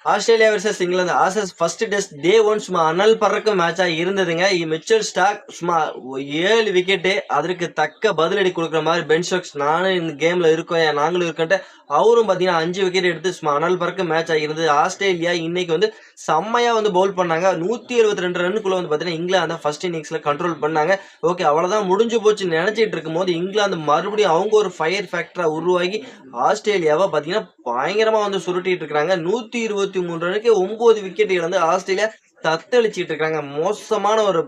Australia versus England Asus first test day 1 சும்மா அனல் பறக்கும் மேட்சா இருந்ததுங்க. மிச்சல் ஸ்டார்க் சும்மா 7 விக்கெட்டு அதற்கு தக்க பதிலடி கொடுக்குற மாதிரி பென் ஸ்டோக்ஸ் நானும் இந்த கேம்ல இருக்கோம் நாங்களும் இருக்கன்ட்டு அவரும் பாத்தீங்கன்னா 5 விக்கெட் எடுத்து சும்மா அனல் பறக்கும் மேட்சா இருந்தது. ஆஸ்திரேலியா இன்னைக்கு வந்து செம்மையா வந்து பவுல் பண்ணாங்க. 172 ரன்னுக்குள்ள வந்து பாத்தீங்கன்னா இங்கிலாந்து ஃபர்ஸ்ட் இன்னிங்ஸ்ல கண்ட்ரோல் பண்ணாங்க. ஓகே அவ்வளவுதான் முடிஞ்சு போச்சு நினைச்சிட்டு இருக்கும் போது இங்கிலாந்து மறுபடியும் அவங்க ஒரு ஃபயர் ஃபேக்டரா உருவாகி ஆஸ்திரேலியாவை பாத்தீங்கன்னா பயங்கரமா வந்து சுருட்டிட்டு இருக்காங்க. 123 ரனுக்கு 9 விக்கெட் இழந்து ஆஸ்திரேலியா தத்தளிச்சிட்டு இருக்காங்க. மோசமான ஒரு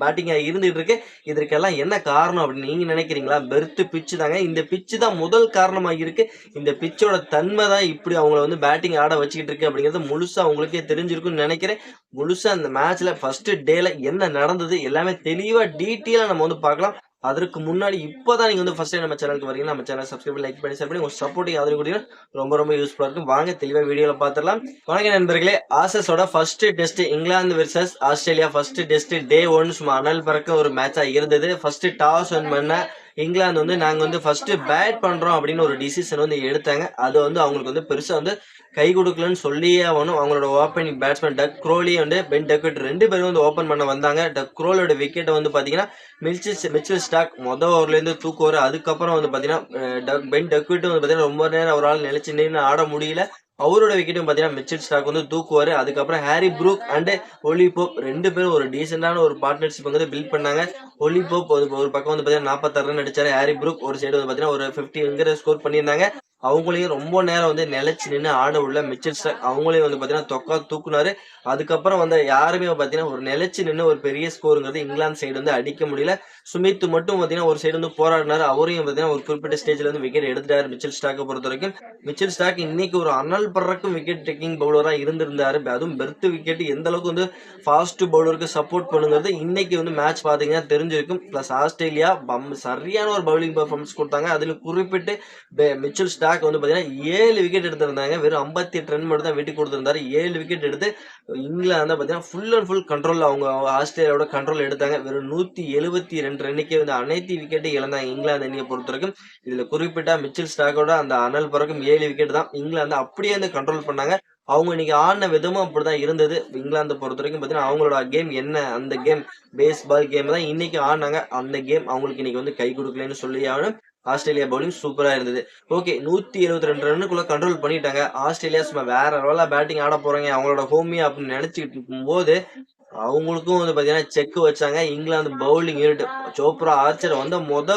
பேட்டிங்கா இருந்துட்டு இருக்கு. இதற்கெல்லாம் என்ன காரணம் அப்படின்னு நீங்க நினைக்கிறீங்களா? பெர்த் பிச்சு தாங்க. இந்த பிச்சு தான் முதல் காரணமா இருக்கு. இந்த பிச்சோட தன்மை தான் இப்படி அவங்கள வந்து பேட்டிங் ஆட வச்சுக்கிட்டு இருக்கு அப்படிங்கிறது முழுசா உங்களுக்கே தெரிஞ்சிருக்கும்னு நினைக்கிறேன். முழுசா அந்த மேட்ச்ல ஃபர்ஸ்ட் டேல என்ன நடந்தது எல்லாமே தெளிவா டீட்டெயிலா நம்ம வந்து பார்க்கலாம். அதற்கு முன்னாடி இப்பதான் நீங்க வந்து ஃபர்ஸ்ட் டைம் நம்ம சேனலுக்கு வரீங்க, நம்ம சேனல் சப்ஸ்கிரைப் லைக் பண்ணி ஷேர் பண்ணி உங்க சப்போர்ட்டிங் ஆதரவு கொடுத்தீங்கன்னா ரொம்ப ரொம்ப யூஸ்ஃபுல்லா இருக்கும். வாங்க தெளிவா வீடியோல பார்த்துடலாம். வணக்கம் நண்பர்களே. ஆசஸோட first test England versus Australia first test day 1 சும்மா அனல் பறக்க ஒரு மேட்சா இருந்தது. ஃபர்ஸ்ட் டாஸ் வின் பண்ண இங்கிலாந்து வந்து நாங்க வந்து ஃபர்ஸ்ட் பேட் பண்றோம் அப்படின்னு ஒரு டிசிஷன் வந்து எடுத்தாங்க. அது வந்து அவங்களுக்கு வந்து பெருசா வந்து கை கொடுக்கலன்னு சொல்லியே ஆகணும். அவங்களோட ஓப்பனிங் பேட்ஸ்மேன் டக் க்ரோலி வந்து பென் டக்விட் 2 பேரும் வந்து ஓப்பன் பண்ண வந்தாங்க. டக் க்ரோலோட விக்கெட்டை வந்து பாத்தீங்கன்னா மிச்சல் ஸ்டார்க் மொதல் ஓவர்ல இருந்து தூக்குவாரு. அதுக்கப்புறம் வந்து பாத்தீங்கன்னா பென் டக்விட் வந்து பாத்தீங்கன்னா ரொம்ப நேரம் அவரால் நிலைச்சு நின்று ஆட முடியல. அவரோட விக்கெட்டும் பாத்தீங்கன்னா மிச்சல் ஸ்டார்க் வந்து தூக்குவாரு. அதுக்கப்புறம் ஹாரி ப்ரூக் அண்ட் ஒலி போப் 2 பேரும் ஒரு டீசென்டான ஒரு பார்ட்னர்ஷிப் வந்து பில்ட் பண்ணாங்க. ஒலி போப் ஒரு பக்கம் வந்து பாத்தீங்கன்னா 46 ரன் அடிச்சாரு. ஹாரி ப்ரூக் ஒரு சைடு வந்து பாத்தீங்கன்னா ஒரு 50 ஸ்கோர் பண்ணியிருந்தாங்க. அவங்களையும் ரொம்ப நேரம் வந்து நிலைச்சு நின்று ஆட உள்ள மிச்சல் ஸ்டார்க் அவங்களையும் வந்து பாத்தீங்கன்னா தொக்கா தூக்குனாரு. அதுக்கப்புறம் வந்து யாருமே பாத்தீங்கன்னா ஒரு நிலைச்சு நின்று ஒரு பெரிய ஸ்கோருங்கிறது இங்கிலாந்து சைடு வந்து அடிக்க முடியல. சுமித் மட்டும் பாத்தீங்கன்னா ஒரு சைடு வந்து போராடினாரு. அவரையும் பாத்தீங்கன்னா ஒரு குறிப்பிட்ட ஸ்டேஜ்ல வந்து விக்கெட் எடுத்துட்டாரு மிச்சல் ஸ்டார்க்கை பொறுத்த வரைக்கும். மிச்சல் ஸ்டார்க் இன்னைக்கு ஒரு அனல் பறக்கும் விக்கெட் டேக்கிங் பவுலரா இருந்திருந்தாரு. அதுவும் பெர்த் விக்கெட் எந்த அளவுக்கு வந்து ஃபாஸ்ட் பவுலருக்கு சப்போர்ட் பண்ணுங்கிறது இன்னைக்கு வந்து மேட்ச் பாத்தீங்கன்னா தெரிஞ்சிருக்கும். பிளஸ் ஆஸ்திரேலியா சரியான ஒரு பவுலிங் பெர்ஃபார்மன்ஸ் கொடுத்தாங்க. அதுல குறிப்பிட்டு மிச்சல் ஸ்டார்க் வந்து பாத்தீங்கன்னா 7 விக்கெட் எடுத்திருந்தாங்க. வெறும் 58 ரன் மட்டும் தான் வெட்டி கொடுத்திருந்தாரு. 7 விக்கெட் எடுத்து இங்கிலாந்து பாத்தீங்கன்னா ஃபுல் அண்ட் ஃபுல் கண்ட்ரோல் அவங்க ஆஸ்திரேலியாவோட கண்ட்ரோல் எடுத்தாங்க. வெறும் 172 ரன்னுக்கே வந்து அனைத்து விக்கெட்டை இழந்தாங்க இங்கிலாந்து அணியை பொறுத்த வரைக்கும். இதுல குறிப்பிட்டா மிச்சல் ஸ்டார்க்கோட அந்த அனல் பறக்கும் 7 விக்கெட் தான் இங்கிலாந்து அப்படியே வந்து கண்ட்ரோல் பண்ணாங்க. அவங்க இன்னைக்கு ஆடின விதமும் அப்படிதான் இருந்தது. இங்கிலாந்து பொறுத்த வரைக்கும் பாத்தீங்கன்னா அவங்களோட கேம் என்ன அந்த கேம் பேஸ்பால் கேம் தான் இன்னைக்கு ஆடினாங்க. அந்த கேம் அவங்களுக்கு இன்னைக்கு வந்து கை கொடுக்கலன்னு சொல்லி ஆகணும். ஆஸ்திரேலியா பவுலிங் சூப்பரா இருந்தது. ஓகே 172 ரன்னுக்குள்ள கண்ட்ரோல் பண்ணிட்டாங்க. ஆஸ்திரேலியா சும்மா வேற லெவலா பேட்டிங் ஆட போறாங்க அவங்களோட ஹோமி அப்படின்னு நினைச்சிட்டு இருக்கும் போது அவங்களுக்கும் வந்து பாத்தீங்கன்னா செக் வச்சாங்க. England bowling unit Chopra Archer வந்து மொத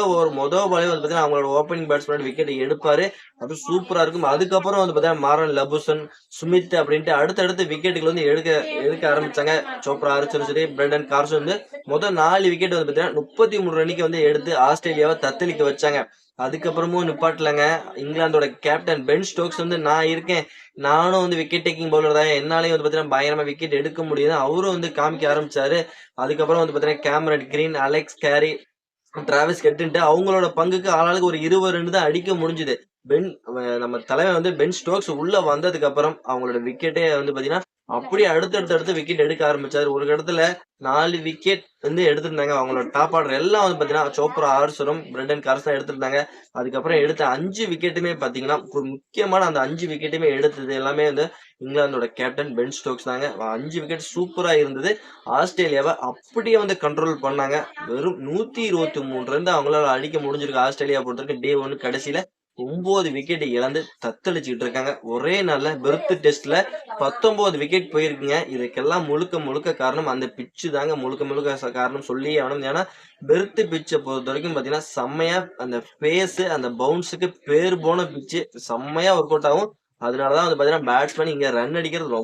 பாலே வந்து பாத்தீங்கன்னா அவங்களோட ஓப்பனிங் பேட்ஸ்மேன் விக்கெட் எடுப்பாரு. அது சூப்பரா இருக்கும். அதுக்கப்புறம் வந்து பாத்தீங்கன்னா மாரன் லபுசன் சுமித் அப்படின்ட்டு அடுத்தடுத்து விக்கெட்டுகள் வந்து எடுக்க ஆரம்பிச்சாங்க. சோப்ரா ஆர்ச்சர் சரி பிரெண்டன் கார்சன் வந்து முதல் 4 விக்கெட் வந்து பாத்தீங்கன்னா 33 ரன்னுக்கு வந்து எடுத்து ஆஸ்திரேலியாவை தத்தளிக்க வச்சாங்க. அதுக்கப்புறமும் நிப்பாட்டலங்க. இங்கிலாந்தோட கேப்டன் பென் ஸ்டோக்ஸ் வந்து நான் இருக்கேன், நானும் வந்து விக்கெட் டேக்கிங் பவுலர் தான், என்னாலையும் வந்து பாத்தீங்கன்னா பயங்கரமா விக்கெட் எடுக்க முடியுது அவரும் வந்து காமிக்க ஆரம்பிச்சாரு. அதுக்கப்புறம் வந்து பாத்தீங்கன்னா Cameron Green, Alex Carey, Travis ஹெட்ன்ட்டு அவங்களோட பங்குக்கு ஆளாளுக்கு ஒரு 20 ரன் தான் அடிக்க முடிஞ்சுது. நம்ம தலைவன் வந்து பென் ஸ்டோக்ஸ் உள்ள வந்ததுக்கு அப்புறம் அவங்களோட விக்கெட்டே வந்து பாத்தீங்கன்னா அப்படியே அடுத்து விக்கெட் எடுக்க ஆரம்பிச்சாரு. ஒரு இடத்துல 4 விக்கெட் வந்து எடுத்திருந்தாங்க. அவங்களோட டாப் ஆர்டர் எல்லாம் வந்து பாத்தீங்கன்னா சோப்ரா ஆர்ச்சரும் பிரெண்டன் கார்சனும் எடுத்திருந்தாங்க. அதுக்கப்புறம் எடுத்த 5 விக்கெட்டுமே பாத்தீங்கன்னா ஒரு முக்கியமான அந்த 5 விக்கெட்டுமே எடுத்தது எல்லாமே வந்து இங்கிலாந்தோட கேப்டன் பென் ஸ்டோக்ஸ் தாங்க. 5 விக்கெட் சூப்பரா இருந்தது. ஆஸ்திரேலியாவை அப்படியே வந்து கண்ட்ரோல் பண்ணாங்க. வெறும் 123 ரன் தான் அவங்களால அடிக்க முடிஞ்சிருக்கு. ஆஸ்திரேலியா பொறுத்தவரைக்கும் டே 1 கடைசியில 9 விக்கெட் இழந்து தத்தளிச்சுட்டு இருக்காங்க. ஒரே நாள்ல பெர்த் டெஸ்ட்ல 19 விக்கெட் போயிருக்குங்க. இதுக்கெல்லாம் முழுக்க காரணம் அந்த பிச்சு தாங்க. முழுக்க காரணம் சொல்லி ஆகணும். ஏன்னா பெர்த் பிச்சை பொறுத்த வரைக்கும் பாத்தீங்கன்னா செம்மையா அந்த பேஸ் அந்த பவுன்ஸுக்கு பேர் போன பிச்சு செம்மையா ஒர்க் அவுட் ஆகும். அதனாலதான் வந்து பாத்தீங்கன்னா பேட்ஸ்மேன் இங்க ரன் அடிக்கிறது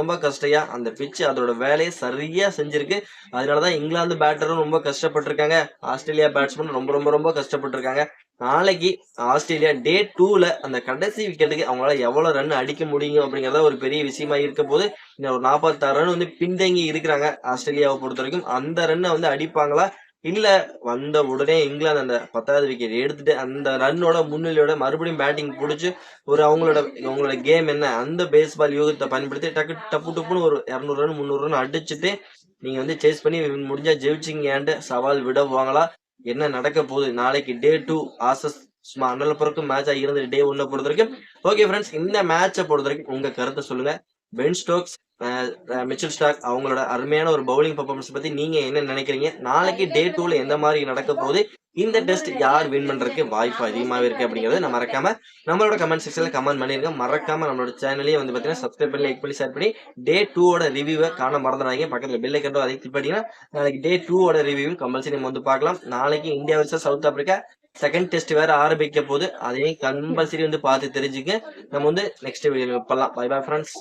ரொம்ப கஷ்டையா அந்த பிச்சு அதோட வேலையை சரியா செஞ்சிருக்கு. அதனாலதான் இங்கிலாந்து பேட்டரும் ரொம்ப கஷ்டப்பட்டிருக்காங்க. ஆஸ்திரேலியா பேட்ஸ்மேன் ரொம்ப கஷ்டப்பட்டிருக்காங்க. நாளைக்கு ஆஸ்திரேலியா டே 2ல அந்த கடைசி விக்கெட்டுக்கு அவங்களால எவ்வளவு ரன் அடிக்க முடியும் அப்படிங்கறத ஒரு பெரிய விஷயமா இருக்க போது. இன்னும் ஒரு 46 ரன் வந்து பின்தங்கி இருக்கிறாங்க ஆஸ்திரேலியாவை பொறுத்த வரைக்கும். அந்த ரன்னை வந்து அடிப்பாங்களா இல்ல வந்த உடனே இங்கிலாந்து அந்த 10வது விக்கெட் எடுத்துட்டு அந்த ரன்னோட முன்னிலையோட மறுபடியும் பேட்டிங் புடிச்சு ஒரு அவங்களோட கேம் என்ன அந்த பேஸ்பால் யூகத்தை பயன்படுத்தி டப்பு டப்புன்னு ஒரு 200 ரன் 300 ரன் அடிச்சுட்டு நீங்க வந்து சேஸ் பண்ணி முடிஞ்சா ஜெயிச்சிங்கன்ட்டு சவால் விடுவாங்களா? என்ன நடக்க போகுது நாளைக்கு டே 2 ஆசஸ் சும்மா அனல் பறக்கும் மேட்சா இருந்தது டே 1 பொறுத்த வரைக்கும். ஓகே ஃப்ரெண்ட்ஸ், இந்த மேட்சை பொறுத்த வரைக்கும் உங்க கருத்தை சொல்லுங்க. பென் ஸ்டோக்ஸ், மிச்சல் ஸ்டார்க் அவங்களோட அருமையான ஒரு பவுலிங் பெர்ஃபார்மன்ஸ் பத்தி நீங்க என்ன நினைக்கிறீங்க? நாளைக்கு டே 2ல எந்த மாதிரி நடக்க போகுது? இந்த டெஸ்ட் யார் வின் பண்றதுக்கு வாய்ப்பு அதிகமாவே இருக்கு அப்படிங்கறத நான் மறக்காம நம்மளோட கமெண்ட் செக்ஷன்ல கமெண்ட் பண்ணிருங்க. மறக்காம நம்மளோட சேனலையும் வந்து பாத்தீங்கன்னா சப்ஸ்கிரைப் பண்ணி லைக் பண்ணி ஷேர் பண்ணி டே 2ஓட ரிவ்யூவை காண மறந்துடாதீங்க. பக்கத்துல பெல் ஐக்கன் அதை கிளிக் பண்ணீங்கன்னா நாளைக்கு டே 2ஓட ரிவ்யூ கம்பல்சரி நம்ம வந்து பார்க்கலாம். நாளைக்கு India versus south Africa second test வேற ஆரம்பிக்க போகுது. அதையும் கம்பல்சரி வந்து பார்த்து தெரிஞ்சுக்க. நம்ம வந்து நெக்ஸ்ட் வீடியோ பண்ணலாம். Bye bye friends.